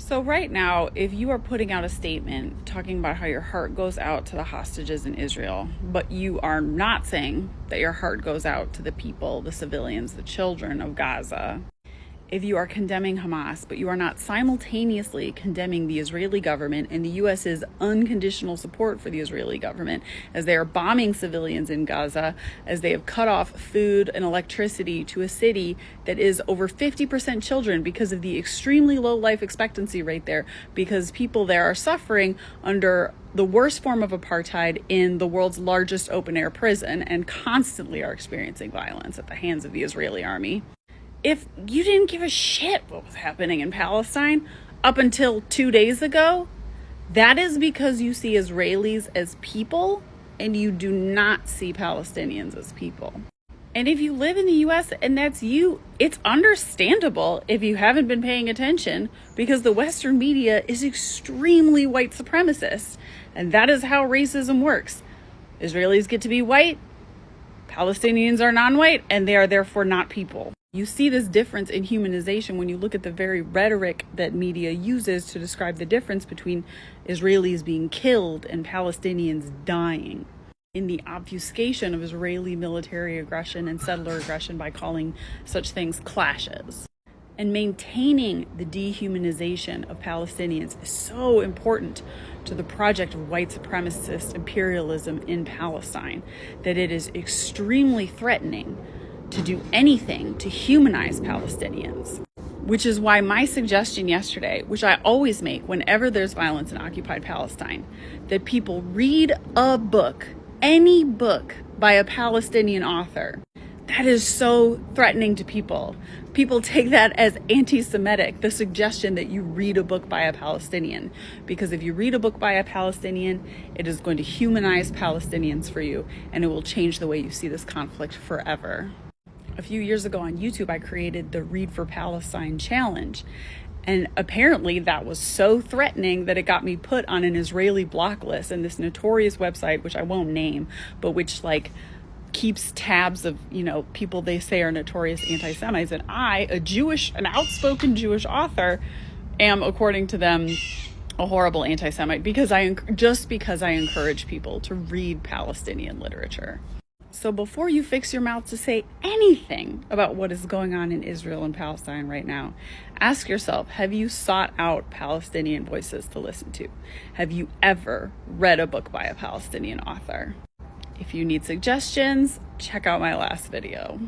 So right now, if you are putting out a statement talking about how your heart goes out to the hostages in Israel, but you are not saying that your heart goes out to the people, the civilians, the children of Gaza, if you are condemning Hamas, but you are not simultaneously condemning the Israeli government and the US's unconditional support for the Israeli government as they are bombing civilians in Gaza, as they have cut off food and electricity to a city that is over 50% children because of the extremely low life expectancy rate there, because people there are suffering under the worst form of apartheid in the world's largest open-air prison and constantly are experiencing violence at the hands of the Israeli army. If you didn't give a shit what was happening in Palestine up until 2 days ago, that is because you see Israelis as people and you do not see Palestinians as people. And if you live in the US and that's you, it's understandable if you haven't been paying attention, because the Western media is extremely white supremacist. And that is how racism works. Israelis get to be white, Palestinians are non-white, and they are therefore not people. You see this difference in humanization when you look at the very rhetoric that media uses to describe the difference between Israelis being killed and Palestinians dying. In the obfuscation of Israeli military aggression and settler aggression by calling such things clashes. And maintaining the dehumanization of Palestinians is so important to the project of white supremacist imperialism in Palestine that it is extremely threatening to do anything to humanize Palestinians. Which is why my suggestion yesterday, which I always make whenever there's violence in occupied Palestine, that people read a book, any book by a Palestinian author. That is so threatening to people. People take that as anti-Semitic, the suggestion that you read a book by a Palestinian. Because if you read a book by a Palestinian, it is going to humanize Palestinians for you, and it will change the way you see this conflict forever. A few years ago on YouTube, I created the Read for Palestine challenge. And apparently that was so threatening that it got me put on an Israeli block list, and this notorious website, which I won't name, but which keeps tabs of, people they say are notorious anti-Semites. And I, an outspoken Jewish author, am, according to them, a horrible anti-Semite because I encourage people to read Palestinian literature. So before you fix your mouth to say anything about what is going on in Israel and Palestine right now, ask yourself, have you sought out Palestinian voices to listen to? Have you ever read a book by a Palestinian author? If you need suggestions, check out my last video.